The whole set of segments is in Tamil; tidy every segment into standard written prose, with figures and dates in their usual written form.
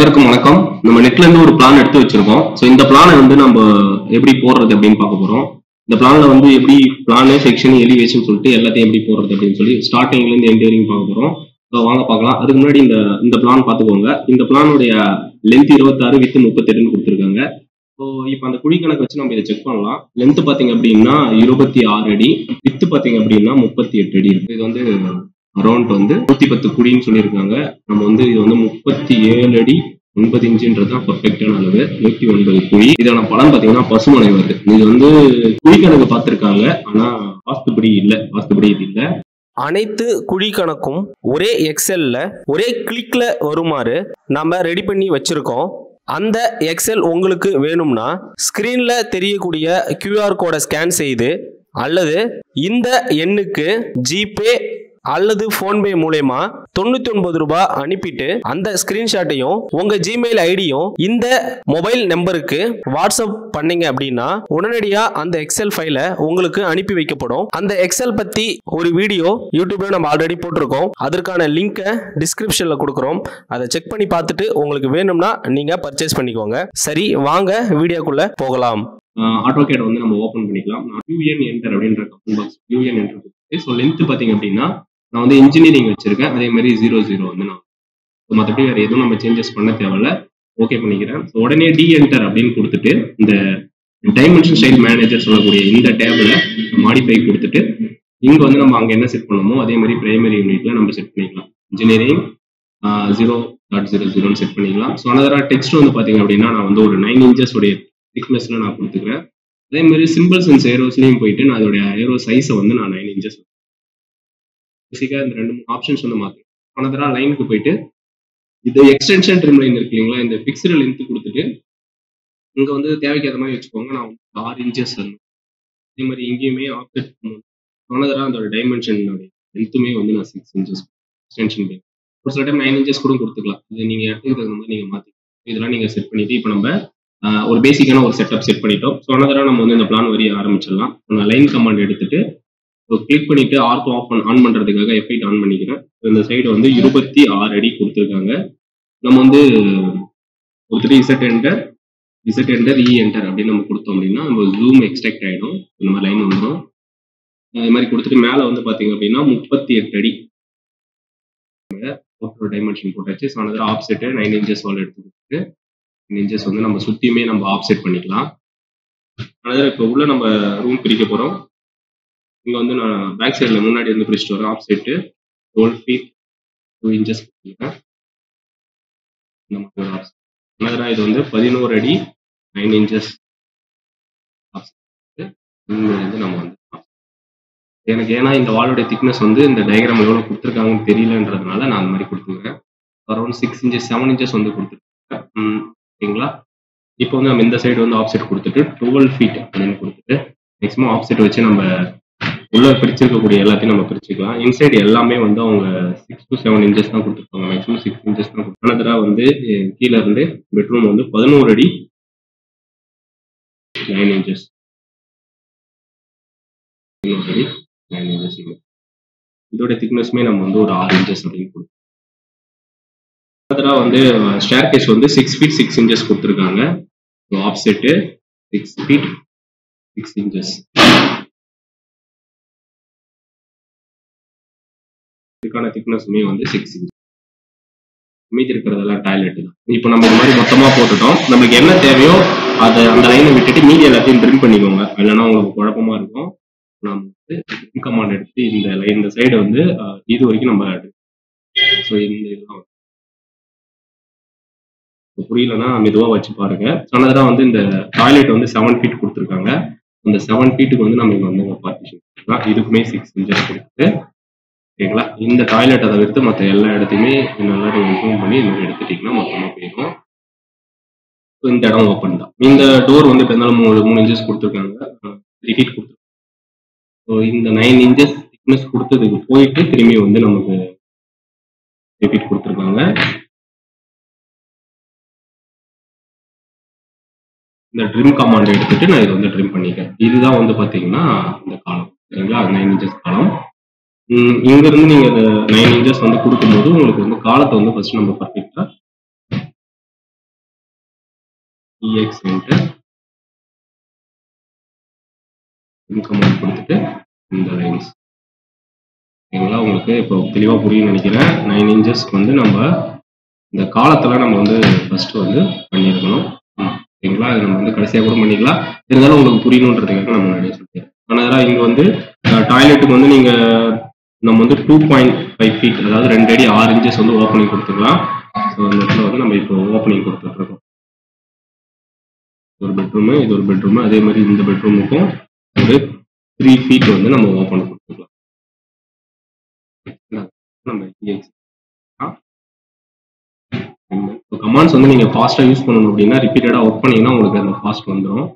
அனைவருக்கும் வணக்கம். நம்ம நெட்ல இருந்து ஒரு பிளான் எடுத்து வச்சிருக்கோம். ஸோ இந்த பிளானை வந்து நம்ம எப்படி போடுறது அப்படின்னு பார்க்க போறோம். இந்த பிளான்ல வந்து எப்படி பிளானு செக்ஷன் எலிவேஷன் சொல்லிட்டு எல்லாத்தையும் எப்படி போடுறது அப்படின்னு சொல்லி ஸ்டார்டிங்ல இருந்து எண்ட் வரைக்கும் பார்க்க போறோம். ஸோ வாங்க பார்க்கலாம். அதுக்கு முன்னாடி இந்த பிளான் பார்த்துக்கோங்க. இந்த பிளானுடைய லென்த் 26 வித் 38 கொடுத்துருக்காங்க. ஸோ இப்போ அந்த குழி கணக்கு வச்சு நம்ம இதை செக் பண்ணலாம். லென்த் பார்த்தீங்க அப்படின்னா 26 அடி, வித் பார்த்தீங்க அப்படின்னா 38 அடி இருக்கு. இது வந்து அரௌண்ட் வந்து 110 குழின்னு சொல்லியிருக்காங்க. நம்ம வந்து இது வந்து 37 அடி 9 இன்ச்சுன்றது தான் பர்ஃபெக்டான அளவு. 109 குழி. இதோட பலன் பார்த்தீங்கன்னா பசுமனை வருது. இது வந்து குழி கணக்கு பார்த்துருக்காங்க, ஆனா வாஸ்துபடி இது இல்லை. அனைத்து குழி கணக்கும் ஒரே எக்ஸெல்ல ஒரே கிளிக்ல வருமாறு நம்ம ரெடி பண்ணி வச்சிருக்கோம். அந்த எக்ஸெல் உங்களுக்கு வேணும்னா ஸ்கிரீன்ல தெரியக்கூடிய QR கோடை ஸ்கேன் செய்து அல்லது இந்த எண்ணுக்கு ஜிபே அல்லது போன்பே மூலமா 99 ரூபாய் அனுப்பிட்டு அந்த ஸ்கிரீன்ஷாட்டையும் உங்க ஜிமெயில் ஐடியும் இந்த மொபைல் நம்பருக்கு வாட்ஸ்அப் பண்ணீங்க அப்படின்னா உடனடியா அந்த எக்ஸெல் ஃபைலை உங்களுக்கு அனுப்பி வைக்கப்படும். அந்த எக்ஸெல் பத்தி ஒரு வீடியோ யூடியூப்ல நம்ம ஆல்ரெடி போட்டிருக்கோம். அதற்கான லிங்கை டிஸ்கிரிப்ஷன்ல கொடுக்குறோம். அதை செக் பண்ணி பார்த்துட்டு உங்களுக்கு வேணும்னா நீங்க பர்ச்சேஸ் பண்ணிக்கோங்க. சரி, வாங்க வீடியோக்குள்ள போகலாம். ஆட்டோகேட் வந்து நம்ம ஓபன் பண்ணிக்கலாம். யூஎன் என்டர் அப்படின்ற கமெண்ட் பாக்ஸ் யூஎன் என்டர் கொடுத்து ஸோ லென்த் பார்த்தீங்க அப்படின்னா நான் வந்து இன்ஜினியரிங் வச்சிருக்கேன். அதே மாதிரி 00 வந்து நான் மற்றபடி வேற எதுவும் நம்ம சேஞ்சஸ் பண்ண தேவையில்ல. ஓகே பண்ணிக்கிறேன். ஸோ உடனே டி என்டர் அப்படின்னு கொடுத்துட்டு இந்த டைமென்ஷன் ஸ்டைல் மேனேஜர் சொல்லக்கூடிய இந்த டேபிள மாடிஃபை கொடுத்துட்டு இங்க வந்து நம்ம அங்க என்ன செட் பண்ணணுமோ அதே மாதிரி பிரைமரி யூனிட்ல நம்ம செட் பண்ணிக்கலாம். இன்ஜினியரிங் 0.00 செட் பண்ணிக்கலாம். ஸோ அனதரா டெக்ஸ்ட் வந்து பாத்தீங்க அப்படின்னா நான் வந்து ஒரு 9 இன்ச்சஸ் உடைய திக்னஸ்ல நான் கொடுத்துக்கிறேன். அதே மாதிரி சிம்பிள்ஸ் அண்ட் ஏரோஸ்லயும் போயிட்டு நான் அதோட ஏரோ சைஸை வந்து நான் 9 இன்ச்சஸ் பேசிக்கா இந்த 2-3 ஆப்ஷன்ஸ் வந்து மாத்துறேன். அனதரா லைனுக்கு போயிட்டு இது எக்ஸ்டென்ஷன் ட்ரிம் லைன் இருக்கு இல்லைங்களா, இந்த பிக்சடு லென்த் கொடுத்துட்டு இங்க வந்து தேவைக்கு ஏற்ற மாதிரி வச்சுக்கோங்க. நான் 6 இன்ச்சஸ் அதே மாதிரி இங்கேயுமே ஆப்செட் அனதரா அதோட டைமென்ஷன் லென்த்துமே வந்து நான் 6 இன்ச்சஸ் எக்ஸ்டென்ஷன் லைன். ஒரு சில டைம் 9 இன்ச்சஸ் கூட கொடுத்துக்கலாம். இது நீங்க இடத்துக்கு தகுந்த மாதிரி நீங்க மாத்திக்கலாம். இதெல்லாம் நீங்க செட் பண்ணிட்டு இப்போ நம்ம ஒரு பேசிக்கான ஒரு செட்டப் செட் பண்ணிட்டோம். ஸோ அனதரா நம்ம வந்து இந்த பிளான் வரைய ஆரம்பிச்சிடலாம். நான் லைன் கமாண்ட் எடுத்துட்டு கிளிக் பண்ணிட்டு ஆர்க் ஆன் பண்றதுக்காக F8 ஆன் பண்ணிக்கிறேன். இந்த சைடு வந்து 26 அடி கொடுத்துருக்காங்க. நம்ம வந்து கொடுத்துட்டு இசட் என்டர் இ என்டர் அப்படின்னு நம்ம கொடுத்தோம் அப்படின்னா நம்ம ஜூம் எக்ஸ்ட்ராக்ட் ஆயிடும். இந்த மாதிரி லைன் வந்துடும். அது மாதிரி கொடுத்துட்டு மேல வந்து பாத்தீங்க அப்படின்னா 38 அடி டைமென்ஷன் போட்டாச்சு. ஸோ அனதர் ஆப்செட் 9 இன்ச்சஸ் வால் எடுத்து கொடுத்துட்டு 9 இன்ச்சஸ் வந்து நம்ம சுத்தியுமே நம்ம ஆப்செட் பண்ணிக்கலாம். அனதர் இப்போ உள்ள நம்ம ரூம் பிரிக்க போறோம். இங்க வந்து நான் பேக் சைட்ல முன்னாடி வந்து பிரிச்சுட்டு வரேன். ஆஃப் செட்டு 12 feet 2 inches கொடுத்துருக்கேன். இந்த மாதிரி ஒரு ஆப்ஷன். அனதரா இது வந்து 11 அடி 9 inches இங்க வந்து நம்ம வந்து எனக்கு ஏன்னா இந்த வாலோடைய திக்னஸ் வந்து இந்த டயக்ராம் எவ்வளவு கொடுத்துருக்காங்கன்னு தெரியலன்றதுனால நான் அந்த மாதிரி கொடுத்துருக்கேன். அரௌண்ட் 6 inches 7 inches வந்து கொடுத்துருக்கேன். ஓகேங்களா? இப்போ வந்து நம்ம இந்த சைடு வந்து ஆப்செட் கொடுத்துட்டு 12 feet அப்படின்னு கொடுத்துட்டு மேக்ஸிமம் ஆப்செட் வச்சு நம்ம உள்ள பிரிச்சிருக்கக்கூடிய எல்லாத்தையும் நம்ம பிரிச்சுக்கலாம். இன்சைடு எல்லாமே வந்து அவங்க 6 to 7 inches தான் கொடுத்துருக்காங்க. மேக்ஸிமம் 6 inches தான். அனதரா வந்து கீழே இருந்து பெட்ரூம் வந்து 11 அடி 9 inches. 11 அடி 9 inches. இதோட திக்னஸ்மே நம்ம வந்து ஒரு 6 inches அப்படின்னு கொடுத்துருக்கோம். அனதரா வந்து ஸ்டேர் கேஸ் வந்து 6 feet 6 inches கொடுத்துருக்காங்க. Offset 6 feet 6 inches. இதுக்கான திக்னஸ்மே வந்து 6 inches. மீதி இருக்கிறதெல்லாம் டாய்லெட் தான். இப்போ நம்ம இந்த மாதிரி மொத்தமா போட்டுட்டோம். நம்மளுக்கு என்ன தேவையோ அதை அந்த லைனை விட்டுட்டு மீதி எல்லாத்தையும் ட்ரிம் பண்ணிக்கோங்க. இல்லைன்னா உங்களுக்கு குழப்பமா இருக்கும். நம்ம வந்து ட்ரிம் கமாண்ட் எடுத்து இந்த சைடு வந்து இது வரைக்கும் நம்ம ஸோ இந்த இதெல்லாம் புரியலன்னா மெதுவா வச்சு பாருங்க. அனதரா வந்து இந்த டாய்லெட் வந்து 7 feet கொடுத்துருக்காங்க. அந்த 7 feetக்கு வந்து நம்ம இங்க வந்து பார்ட்டிஷன் இதுக்குமே 6 inches கொடுத்து ஓகேங்களா. இந்த டாய்லெட்டை தவிர்த்து மற்ற எல்லா இடத்தையுமே நல்லா நீங்க இன்ஃபார்ம் பண்ணி இந்த மாதிரி எடுத்துட்டீங்கன்னா மொத்தமா போயிடும். இந்த இடம் ஓப்பன் தான். இந்த டோர் வந்து இருந்தாலும் 3 inches கொடுத்துருக்காங்க. 3 feet கொடுத்துருக்காங்க. ஸோ இந்த 9 inches திக்னஸ் கொடுத்ததுக்கு போயிட்டு திரும்பி வந்து நமக்கு 3 feet கொடுத்துருக்காங்க. இந்த ட்ரிம் கமாண்ட் எடுத்துட்டு நான் இதை வந்து ட்ரிம் பண்ணிக்கிறேன். இதுதான் வந்து பாத்தீங்கன்னா இந்த காலம் சரிங்களா, 9 inches காலம். இங்க இருந்து நீங்க 9 inches வந்து கொடுக்கும்போது உங்களுக்கு வந்து காலத்தை வந்து ஃபர்ஸ்ட் நம்ம பர்ஃபெக்டா ex enter கமெண்ட் கொடுத்துட்டு இந்த லைன்ஸ் ஓகேங்களா. உங்களுக்கு இப்போ தெளிவாக புரியும்னு நினைக்கிறேன். 9 இன்ச்சஸ்க்கு வந்து நம்ம இந்த காலத்தில் நம்ம வந்து ஃபர்ஸ்ட் வந்து பண்ணியிருக்கணும். ஓகேங்களா. அது நம்ம வந்து கடைசியாக கூட பண்ணிக்கலாம். இருந்தாலும் உங்களுக்கு புரியணுன்றதுக்காக நம்ம முன்னாடியே சொல்லிடுறேன். ஆனால் இங்கே வந்து டாய்லெட்டுக்கு வந்து நீங்கள் நம்ம வந்து 2.5 feet அதாவது 2 அடி 6 inches வந்து ஓப்பனிங் கொடுத்துக்கலாம். ஸோ இந்த இடத்துல வந்து நம்ம இப்போ ஓப்பனிங் கொடுத்துட்ருக்கோம். ஒரு பெட்ரூமு, இது ஒரு பெட்ரூமு, அதே மாதிரி இந்த பெட்ரூமுக்கும் ஒரு 3 feet வந்து நம்ம ஓப்பன் கொடுத்துக்கலாம். நம்ம கமாண்ட்ஸ் வந்து நீங்க ஃபாஸ்டா யூஸ் பண்ணணும் அப்படின்னா ரிப்பீட்டடா ஒர்க் பண்ணீங்கன்னா உங்களுக்கு அந்த ஃபாஸ்ட் வந்துடும்.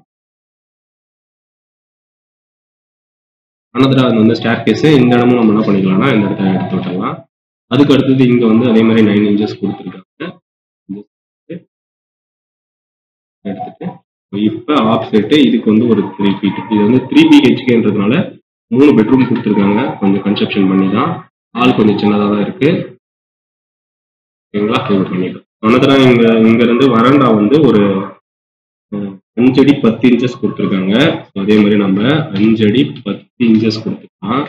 அனதரா அது வந்து ஸ்டேர் கேஸ். இந்த இடமும் நம்ம என்ன பண்ணிக்கலாம்னா இந்த இடத்த எடுத்து விட்டுடலாம். அதுக்கு அடுத்தது இங்க வந்து அதே மாதிரி 9 inches கொடுத்துருக்காங்க. எடுத்துட்டு இப்ப ஆப்செட் இதுக்கு வந்து ஒரு 3 feet. இது வந்து 3 BHKன்றதுனால 3 பெட்ரூம் கொடுத்துருக்காங்க. கொஞ்சம் கன்ஸ்ட்ரக்ஷன் பண்ணி தான். ஆள் கொஞ்சம் சின்னதாக தான் இருக்கு. ஓகேங்களா. இது பண்ணிட்டோம். அனதரா இங்க இருந்து வராண்டா வந்து ஒரு 5 அடி 10 inches கொடுத்துருக்காங்க. அதே மாதிரி நம்ம 5 அடி 10 inches கொடுத்துக்கலாம்.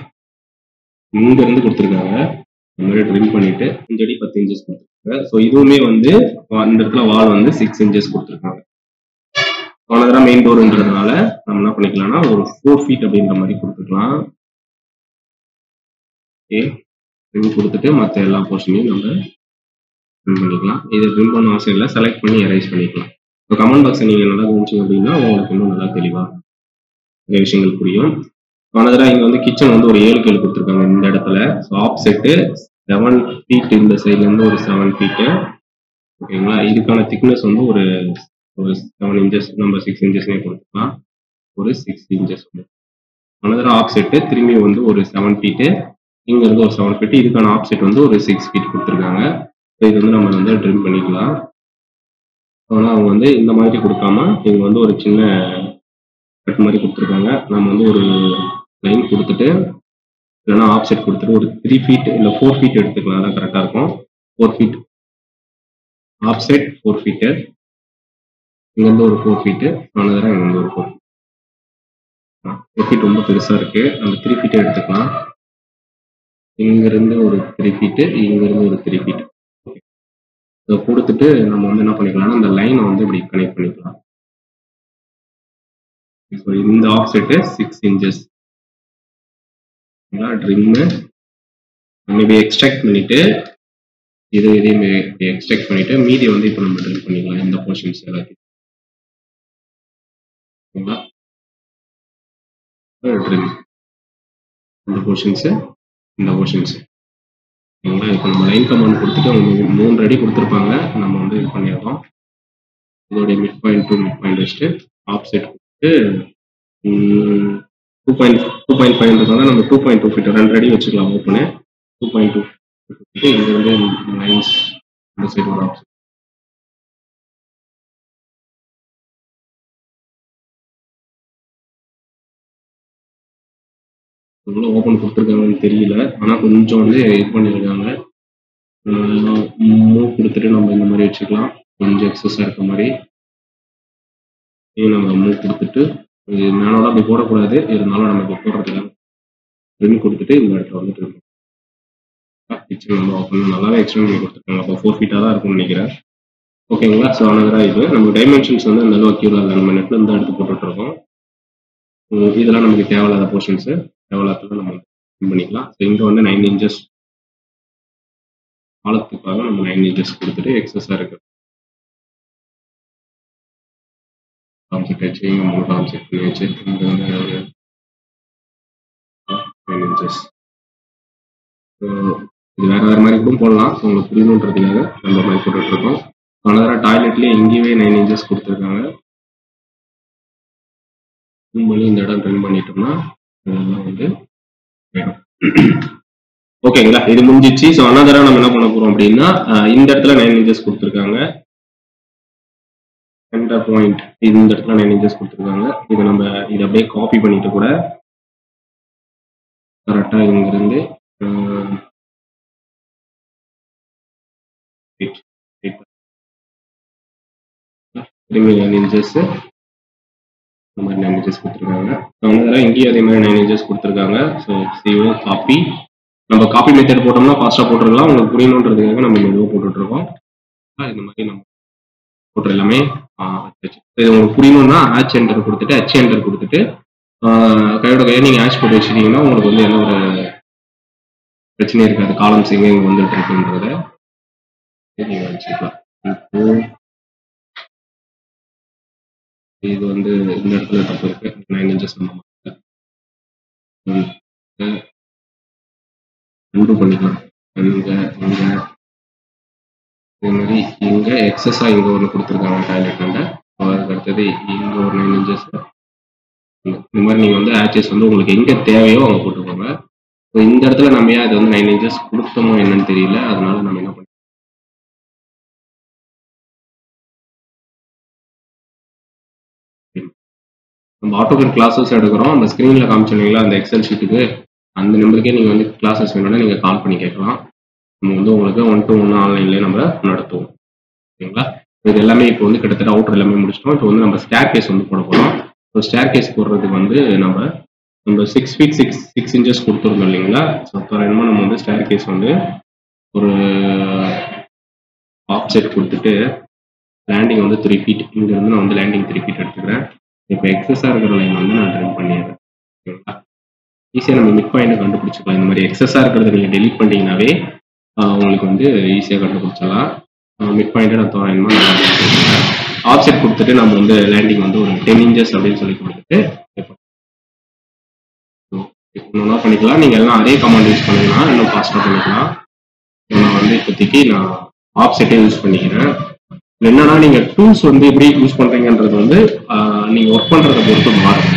இங்க இருந்து கொடுத்துருக்காங்க. இந்த மாதிரி ட்ரிம் பண்ணிட்டு 5 அடி 10 inches கொடுத்துருக்காங்க. ஸோ இதுவுமே வந்து இந்த இடத்துல வால் வந்து 6 inches கொடுத்துருக்காங்க. அனதரா மெயின் டோர்ன்றதுனால நம்ம என்ன பண்ணிக்கலாம்னா ஒரு 4 feet அப்படின்ற மாதிரி கொடுத்துக்கலாம். ஓகே, ட்ரிம் கொடுத்துட்டு மற்ற எல்லா போர்ஷனையும் நம்ம ட்ரிம் பண்ணிக்கலாம். இதை ட்ரிம் பண்ண அவசியம் இல்லை, செலக்ட் பண்ணி எரேஸ் பண்ணிக்கலாம். இப்போ கமெண்ட் பாக்ஸை நீங்கள் நல்லா கவனிச்சிங்க அப்படின்னா உங்களுக்கு இன்னும் நல்லா தெளிவாக நிறைய விஷயங்கள் புரியும். அனதரா இங்கே வந்து கிச்சன் வந்து ஒரு 7 கேள் கொடுத்துருக்காங்க இந்த இடத்துல. ஸோ ஆப்செட்டு 7 feet இந்த சைட்லேருந்து ஒரு 7 feet. ஓகேங்களா. இதுக்கான திக்னஸ் வந்து ஒரு 7 inches, நம்ம 6 inchesனே கொடுத்துக்கலாம். ஒரு 6 inches. அனதரா ஆப்செட்டு திரும்பி வந்து ஒரு 7 feet. இங்கேருந்து ஒரு 7 feet. இதுக்கான ஆப்செட் வந்து ஒரு 6 feet கொடுத்துருக்காங்க. ஸோ இது வந்து நம்ம வந்து ட்ரிம் பண்ணிக்கலாம். ஆனால் அவங்க வந்து இந்த மாதிரி கொடுக்காம இவங்க வந்து ஒரு சின்ன கட் மாதிரி கொடுத்துருக்காங்க. நம்ம வந்து ஒரு லைன் கொடுத்துட்டு இல்லைன்னா ஆப்செட் கொடுத்துட்டு ஒரு 3 feet இல்லை 4 feet எடுத்துக்கலாம். அதான் கரெக்டாக இருக்கும். 4 feet ஆப்செட் 4 feet. இங்கேருந்து ஒரு 4 feet. ஆனதுதான் இங்கேருந்து ஒரு 4 feet. 4 feet ரொம்ப பெருசாக இருக்கு. நம்ம 3 feet எடுத்துக்கலாம். இங்கிருந்து ஒரு 3 feet, இங்கிருந்து ஒரு 3 feet. இதை கொடுத்துட்டு நம்ம வந்து என்ன பண்ணிக்கலாம்னா இந்த லைனை வந்து இப்படி கனெக்ட் பண்ணிக்கலாம். ஸோ இந்த offset 6 inches. Trim maybe extract பண்ணிட்டு இதையும் எக்ஸ்ட்ராக்ட் பண்ணிட்டு மீதி வந்து இப்போ நம்ம ட்ரிம் பண்ணிக்கலாம். இந்த போர்ஷன்ஸ் எல்லாத்தையும் ட்ரிம், இந்த போர்ஷன்ஸு இந்த போர்ஷன்ஸு. ஓகேங்களா. இப்போ நம்ம லைன் கமாண்ட் கொடுத்துட்டு அவங்க 3 அடி கொடுத்துருப்பாங்க. நம்ம வந்து இது பண்ணிடுறோம். இதோடைய mid point to mid point வச்சுட்டு ஆப்செட் கொடுத்துட்டு 2.5 நம்ம 2.2 feet 2 அடி வச்சுக்கலாம். ஓப்பனு 2.2 இங்க வந்து லைன்ஸ் இந்த சைடு ஒரு ஆப்ஷன். எவ்வளோ ஓப்பன் கொடுத்துருக்காங்கன்னு தெரியல. ஆனால் கொஞ்சம் வந்து இது பண்ணியிருக்காங்க. மூவ் கொடுத்துட்டு நம்ம இந்த மாதிரி வச்சுக்கலாம். கொஞ்சம் எக்ஸஸாக இருக்க மாதிரி நம்ம மூவ் கொடுத்துட்டு இது மேனோட அப்படி போடக்கூடாது. இருந்தாலும் நம்ம இப்போ போடுறதுல ட்ரிம் கொடுத்துட்டு இந்த இடத்துல வந்து ட்ரிம் கிச்சன் நம்ம ஓப்பன் நல்லாவே எக்ஸ்டெண்ட் பண்ணி கொடுத்துருக்காங்க. அப்போ 4 feet தான் இருக்கும்னு நினைக்கிறேன். ஓகேங்களா. ஸோ அனதரா இது நம்ம டைமென்ஷன்ஸ் வந்து அந்த அளவுக்கு இல்லை. நம்ம நெட்டில் இருந்து எடுத்து போட்டுட்ருக்கோம். இதெல்லாம் நமக்கு தேவையில்லாத போர்ஷன்ஸு, தேவையில்லாத நம்ம ட்ரிம் பண்ணிக்கலாம். ஸோ இங்கே வந்து 9 inches ஆழத்துக்காக நம்ம 9 inches கொடுத்துட்டு எக்ஸஸாக இருக்கு ஆப்ஜெக்ட் வச்சு இங்கே 3 ஆப்ஜெக்ட் பண்ணி வச்சு இங்கே வந்து ஒரு 9 inches. இது வேறு மாதிரி கூட போடலாம். உங்களுக்கு புரியணுன்றதுக்காக நம்ம மாதிரி போட்டுட்ருக்கோம். அனதரா டாய்லெட்லேயே இங்கேயே 9 inches கொடுத்துருக்காங்க. பண்ணி இந்த இடம் ட்ரிம் பண்ணிட்டோம்னா இதெல்லாம் வந்து ஓகேங்களா. இது முடிஞ்சிச்சு. ஸோ அனதரா நம்ம என்ன பண்ண போகிறோம் அப்படின்னா இந்த இடத்துல 9 inches கொடுத்துருக்காங்க. சென்டர் பாயிண்ட் இந்த இடத்துல 9 inches கொடுத்துருக்காங்க. இதை நம்ம இதை அப்படியே காப்பி பண்ணிட்டு கூட கரெக்டாக இங்கிருந்து திரும்பி 9 இன்ச்சஸ் இந்த மாதிரி 9 இன்ச்சஸ் கொடுத்துருக்காங்க. அதனால இங்கேயும் அதே மாதிரி 9 இன்ச்சஸ் கொடுத்துருக்காங்க. ஸோ CO காப்பி, நம்ம காப்பி மெத்தட் போட்டோம்னா ஃபாஸ்ட்டாக போட்டுருக்கலாம். உங்களுக்கு புரியணுன்றதுக்காக நம்ம மெதுவாக போட்டுட்ருக்கோம். இந்த மாதிரி நம்ம போட்டு எல்லாமே இது உங்களுக்கு புரியணும்னா ஆச் என்டர் கொடுத்துட்டு ஹச் என்டர் கொடுத்துட்டு கையோட கையை நீங்கள் ஆச் போட்டு வச்சுட்டீங்கன்னா உங்களுக்கு வந்து எந்த ஒரு பிரச்சனையும் இருக்காது. காலம்ஸ் எங்கே இங்கே வந்துட்டு இருக்குன்றத நீங்கள் வச்சுக்கலாம். இப்போ இது வந்து இந்த இடத்துல தப்பு இருக்கு. 9 இன்ச்சஸ் நம்ம உண்டு பண்ணிக்கலாம். இங்கே இதே மாதிரி இங்கே எக்ஸஸாக இங்கே ஒன்று கொடுத்துருக்காங்க டாய்லெட். அதுக்கு அடுத்தது இங்கே ஒரு 9 இன்ச்சஸ். இந்த மாதிரி நீங்கள் வந்து ஆச்சஸ் வந்து உங்களுக்கு எங்கே தேவையோ அங்கே போட்டுக்கோங்க. ஸோ இந்த இடத்துல நம்ம ஏன் அது வந்து 9 இன்ச்சஸ் கொடுத்தோமோ என்னன்னு தெரியல. அதனால நம்ம என்ன பண்ணோம், நம்ம ஆட்டோகேட் கிளாஸஸ் எடுக்கிறோம். நம்ம ஸ்க்ரீனில் காமிச்சிருந்தீங்களா அந்த எக்ஸல் ஷீட்டுக்கு, அந்த நம்பருக்கே நீங்கள் வந்து கிளாஸஸ் வேணும்னா நீங்கள் கால் பண்ணி கேட்கலாம். நம்ம வந்து உங்களுக்கு 1-to-1 ஆன்லைன்லேயே நம்ம நடத்துவோம். ஓகேங்களா? இது எல்லாமே இப்போ வந்து கிட்டத்தட்ட அவுட்டர் எல்லாமே முடிச்சிட்டோம். இப்போ வந்து நம்ம ஸ்டேர் கேஸ் வந்து போட போகிறோம். ஸோ ஸ்டேர் கேஸ் போடுறதுக்கு வந்து நம்ம 6 feet 6 inches கொடுத்துருந்தோம் இல்லைங்களா? ஸோ தோராயமாக நம்ம வந்து ஸ்டேர் கேஸ் வந்து ஒரு ஆப்செட் கொடுத்துட்டு லேண்டிங் வந்து 3 feet, இங்கேருந்து நான் வந்து லேண்டிங் 3 feet எடுத்துக்கிறேன். இப்போ எக்ஸஸாக இருக்கிற லைன் வந்து நான் ட்ரிம் பண்ணிடுறேன். ஓகேங்களா? ஈஸியாக நம்ம மிட் பாயிண்ட் கண்டுபிடிச்சிக்கலாம். இந்த மாதிரி எக்ஸஸாக இருக்கிறத நீங்கள் டெலீட் பண்ணிட்டீங்கன்னாவே உங்களுக்கு வந்து ஈஸியாக கண்டுபிடிச்சலாம். மிட் பாயிண்ட்டை நான் தோராயமாக ஆப்செட் கொடுத்துட்டு நம்ம வந்து லேண்டிங் வந்து ஒரு 10 inches அப்படின்னு சொல்லி கொடுத்துட்டு ஒன்றா பண்ணிக்கலாம். நீங்கள் எல்லாம் அதே கமாண்ட் யூஸ் பண்ணிக்கலாம், இன்னும் ஃபாஸ்ட்டாக பண்ணிக்கலாம். நான் வந்து இப்போதைக்கு நான் ஆப்செட்டே யூஸ் பண்ணிக்கிறேன். என்னன்னா நீங்கள் டூல்ஸ் வந்து எப்படி யூஸ் பண்ணுறீங்கன்றது வந்து நீங்கள் ஒர்க் பண்ணுறதை பொறுத்து மாறும்.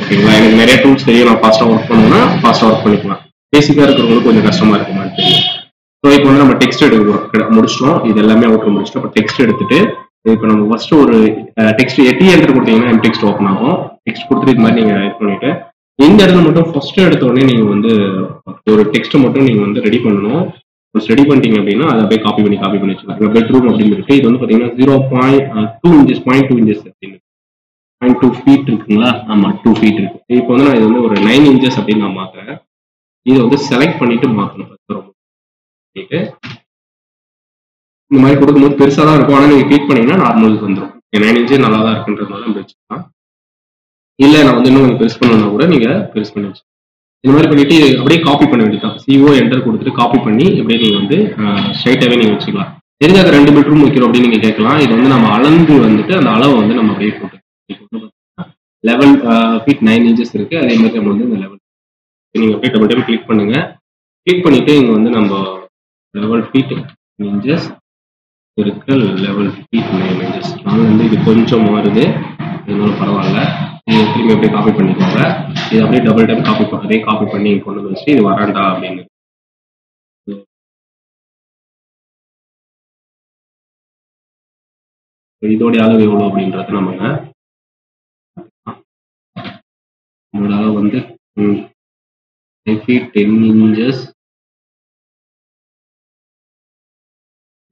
ஓகேங்களா? எனக்கு நிறைய டூல்ஸ் தெரியும், நான் ஃபாஸ்ட்டாக ஒர்க் பண்ணணும்னா ஃபாஸ்ட்டாக ஒர்க் பண்ணிக்கலாம். பேசிக்காக இருக்கிறவங்களுக்கு கொஞ்சம் கஷ்டமாக இருக்குமான்னு தெரியும். ஸோ இப்போ வந்து நம்ம டெக்ஸ்ட் எடுக்க முடிச்சிட்டோம். இது எல்லாமே அவுட்டர் முடிச்சிட்டோம். இப்போ டெக்ஸ்ட் எடுத்துட்டு இப்போ நம்ம ஃபர்ஸ்ட் ஒரு டெக்ஸ்ட் எட்டி என்டர் கொடுத்தீங்கன்னா டெக்ஸ்ட் ஓப்பன் ஆகும். டெக்ஸ்ட் கொடுத்துட்டு இது மாதிரி நீங்கள் இது பண்ணிட்டு இந்த இடத்துல மட்டும் ஃபர்ஸ்ட் எடுத்த உடனே நீங்கள் வந்து ஒரு டெக்ஸ்ட்டை மட்டும் நீங்கள் வந்து ரெடி பண்ணணும். ரெடி பண்ணிட்டீங்க அப்படின்னா அதை அப்படியே காப்பி பண்ணி வச்சுக்கலாம். பெட்ரூம் அப்படின்னு இருக்கு. இது வந்து பார்த்தீங்கன்னா 0.2 inches அப்படின்னு 0.2 feet இருக்குங்களா? ஆமாம், 2 feet இருக்கு. இப்போ வந்து நான் இது வந்து ஒரு 9 inches அப்படின்னு நான் மாற்றுறேன். இதை வந்து செலக்ட் பண்ணிட்டு மாற்றணும். இந்த மாதிரி கொடுக்கும்போது பெருசாக தான் இருக்கும். ஆனால் நீங்கள் கிளிக் பண்ணீங்கன்னா நார்மலுக்கு வந்துடும். 9 inches நல்லா தான் இருக்குன்றதுனால நம்ம வச்சுக்கலாம். இல்லை நான் வந்து இன்னும் கொஞ்சம் பெருசு பண்ணணும்னா கூட நீங்கள் பெருசு பண்ணி வச்சுக்கலாம். இந்த மாதிரி பண்ணிட்டு அப்படியே காப்பி பண்ண வேண்டியதான். CO என்டர் கொடுத்துட்டு காப்பி பண்ணி அப்படியே நீங்கள் வந்து ஸ்ட்ரைட்டாகவே நீங்கள் வச்சுக்கலாம். எதுக்காக 2 பெட்ரூம் வைக்கிறோம் அப்படின்னு நீங்கள் கேட்கலாம். இது வந்து நம்ம அளந்து வந்துட்டு அந்த அளவை வந்து நம்ம அப்படியே போட்டு லெவல் feet 9 inches இருக்கு. அதே மாதிரி நம்ம வந்து இந்த லெவல் நீங்கள் அப்படியே டபுள் டைம் கிளிக் பண்ணுங்க. கிளிக் பண்ணிட்டு இங்கே வந்து நம்ம லெவல் feet 9 inches இருக்கு. Level feet 9 inches. நாங்கள் வந்து இது கொஞ்சம் மாறுது, இதனால பரவாயில்ல. நீங்கள் திரும்பி அப்படியே காப்பி பண்ணிக்கோங்க. இது அப்படியே டபுள் டைம் அதே காப்பி பண்ணி கொண்டு வந்து வச்சுட்டு இது வராண்டா அப்படின்னு இதோடைய அளவு எவ்வளோ அப்படின்றத நம்ம இதோட அளவு வந்து 10 inches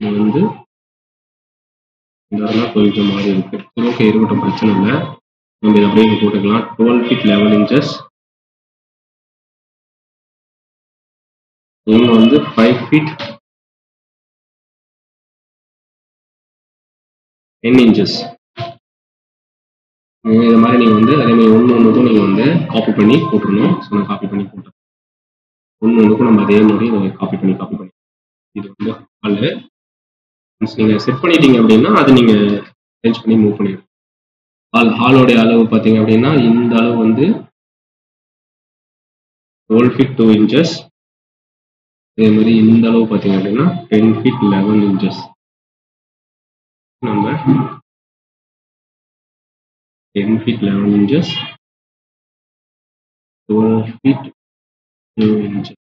வந்து இந்த கொஞ்சம் மாறி இருக்கு. ஓகே, இருக்கட்டும், பிரச்சனை இல்லை. நம்ம இதை அப்படியே போட்டுக்கலாம். 12 feet 11 inches. இவங்க வந்து 5 feet 10 inches. இது மாதிரி நீங்கள் வந்து அதே மாதிரி ஒன்றுக்கும் நீங்கள் வந்து காப்பி பண்ணி போட்டுருணும். ஸோ நான் காப்பி பண்ணி போட்டேன். ஒன்றுக்கும் நம்ம அதே மாதிரி காப்பி பண்ணி இது வந்து ஹாலு. நீங்கள் செட் பண்ணிட்டீங்க அப்படின்னா அது நீங்கள் சேஞ்ச் பண்ணி மூவ் பண்ணிடுங்க. ஹாலோடைய அளவு பார்த்தீங்க அப்படின்னா இந்த அளவு வந்து 12 feet 2 inches. அதே மாதிரி இந்த அளவு பார்த்தீங்க அப்படின்னா 10 feet 11 inches. நம்ம 10 feet 11 inches 12 feet 2 inches.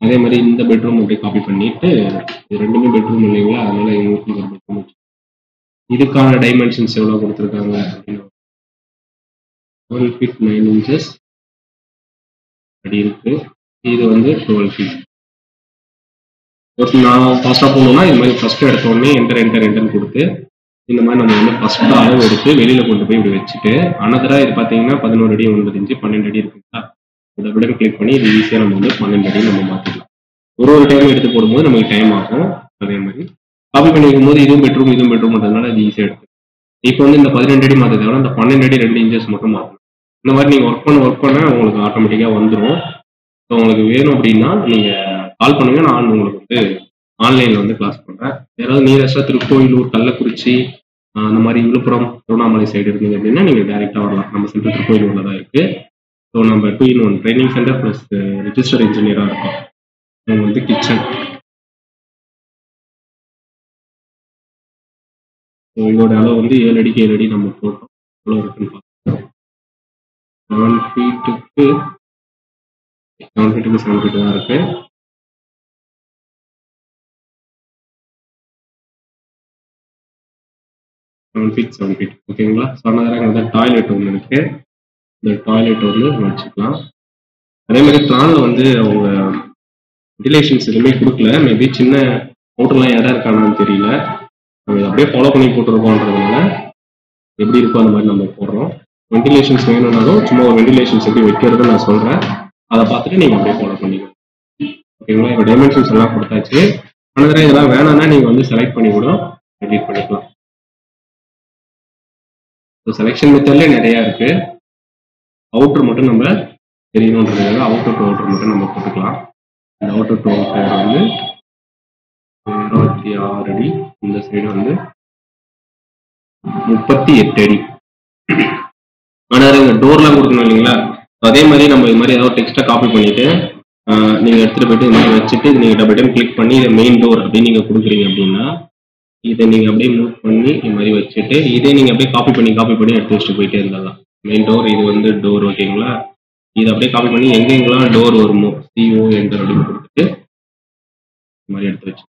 அதே மாதிரி இந்த பெட்ரூம் அப்படியே காப்பி பண்ணிட்டு, இது ரெண்டுமே பெட்ரூம் இல்லைங்களா, அதனால எங்களுக்கு ஒரு பெட்ரூம். இதுக்கான டைமென்ஷன்ஸ் எவ்வளோ கொடுத்துருக்காங்க அப்படின்னா 12 feet 9 inches அப்படி இருக்கு. இது வந்து 12 feet. நான் ஃபாஸ்ட்டாக போகணும்னா இது மாதிரி ஃபர்ஸ்ட் எடுத்த உடனே என்டர் கொடுத்து இந்த மாதிரி நம்ம வந்து ஃபர்ஸ்ட் அளவு எடுத்து வெளியில கொண்டு போய் இப்படி வச்சுட்டு அனதரா இது பார்த்தீங்கன்னா 11 அடி 9 இன்ச்சு 12 அடி இருக்குங்களா, இதை விட கிளிக் பண்ணி இது ஈஸியாக நம்ம வந்து 12 அடி நம்ம மாற்றிக்கலாம். ஒரு டைம் எடுத்து போடும்போது நமக்கு டைம் ஆகும். அதே மாதிரி காப்பி பண்ணி வைக்கும் போது இதுவும் பெட்ரூம்ன்றதுனால அது ஈஸியாக எடுத்து இப்போ வந்து இந்த 12 அடி மாற்ற தேவை, இந்த 12 அடி 2 இன்ச்சஸ் மட்டும் மாற்றணும். இந்த மாதிரி நீங்கள் ஒர்க் பண்ண உங்களுக்கு ஆட்டோமேட்டிக்காக வந்துடும். ஸோ உங்களுக்கு வேணும் அப்படின்னா நீங்கள் கால் பண்ணுங்க, நான் உங்களுக்கு வந்து ஆன்லைனில் வந்து கிளாஸ் பண்ணுறேன். யாராவது நியரஸ்டாக திருக்கோயிலூர், கள்ளக்குறிச்சி, அந்த மாதிரி விழுப்புரம், திருவண்ணாமலை சைடு இருந்தீங்க அப்படின்னா நீங்கள் டைரெக்டாக வரலாம். நம்ம சென்டர் திருக்கோயிலூரில் தான் இருக்குது. ஸோ நம்ம 2-in-1 training centre plus register இன்ஜினியராக இருக்கும். அவங்க வந்து கிச்சன். ஸோ இதோட அளவு வந்து 7 அடிக்கு 7 அடி நம்ம போட்டோம். எவ்வளோ இருக்குன்னு பார்த்துக்கிறோம். 7 ஃபீட்டுக்கு 7 ஃபீட்டு தான் இருக்கு. செவன் ஃபீட் ஓகேங்களா. சொன்னதாக டாய்லெட் ஒன்று இருக்கு. இந்த டாய்லெட் வந்து வச்சுக்கலாம். அதே மாதிரி பிளான்ல வந்து அவங்க வென்டிலேஷன்ஸ் எதுவுமே கொடுக்கல. மேபி சின்ன அவுட்டர்லாம் இடம் இருக்கானான்னு தெரியல. நம்ம அப்படியே ஃபாலோ பண்ணி போட்டுருக்கோன்றதுனால எப்படி இருக்கோ அந்த மாதிரி நம்ம போடுறோம். வென்டிலேஷன்ஸ் வேணும்னாலும் சும்மா ஒரு வென்டிலேஷன்ஸ் எப்படி வைக்கிறதுன்னு நான் சொல்றேன். அதை பார்த்துட்டு நீங்க அப்படியே ஃபாலோ பண்ணிக்கணும். ஓகேங்களா. இப்போ டைமென்ஷன்ஸ் எல்லாம் கொடுத்தாச்சு. ஆனால் இதெல்லாம் வேணாம்னா நீங்க வந்து செலக்ட் பண்ணி கூட எடிட் பண்ணிக்கலாம். செலெக்ஷன் மெத்தட்ல நிறைய இருக்கு. அவுட்டர் மட்டும் நம்ம தெரியணுன்றதுக்காக அவுட்டர் டு அவுட்டர் மட்டும் நம்ம போட்டுக்கலாம். இந்த அவுட்டர் டு அவுட்டர் வந்து 26 அடி, இந்த சைடு வந்து 38 அடி. ஆனால் இந்த டோர்லாம் கொடுக்கணும் இல்லைங்களா. அதே மாதிரி நம்ம இது மாதிரி ஏதாவது டெக்ஸ்ட்டை காப்பி பண்ணிட்டு நீங்க எடுத்துட்டு போயிட்டு இது மாதிரி வச்சுட்டு நீங்க டபுள் டைம் கிளிக் பண்ணி இதை மெயின் டோர் அப்படின்னு நீங்க கொடுக்குறீங்க அப்படின்னா இதை நீங்க அப்படியே மூவ் பண்ணி இது மாதிரி வச்சுட்டு இதே நீங்க அப்படியே காப்பி பண்ணி எடுத்து வச்சுட்டு போயிட்டே இருந்தாலும் மெயின் டோர், இது வந்து டோர் ஓகேங்களா. இதை அப்படியே காப்பி பண்ணி எங்கெங்கெல்லாம் டோர் வருமோ CO என்டர் அப்படின்னு கொடுத்துட்டு இது மாதிரி எடுத்து வச்சு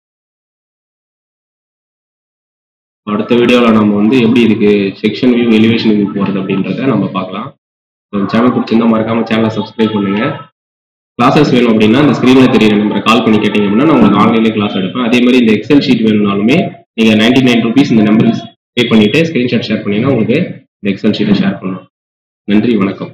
அடுத்த வீடியோவில் நம்ம வந்து எப்படி இதுக்கு செக்ஷன் வியூ, எலிவேஷன் வியூ போகிறது அப்படின்றத நம்ம பார்க்கலாம். சேனல் பிடிச்சிருந்தா மறக்காம சேனலை சப்ஸ்கிரைப் பண்ணுங்க. கிளாஸஸ் வேணும் அப்படின்னா இந்த ஸ்க்ரீனில் தெரியுற நம்பரை கால் பண்ணி கேட்டீங்க அப்படின்னா நான் உங்களுக்கு ஆன்லைன்லேயே கிளாஸ் எடுப்பேன். அதே மாதிரி இந்த எக்ஸல் ஷீட் வேணும்னாலுமே நீங்கள் 99 rupees இந்த நம்பருக்கு பே பண்ணிவிட்டு ஸ்க்ரீன்ஷாட் ஷேர் பண்ணிங்கன்னா உங்களுக்கு இந்த எக்ஸல் ஷீட்டை ஷேர் பண்ணுவோம். நன்றி, வணக்கம்.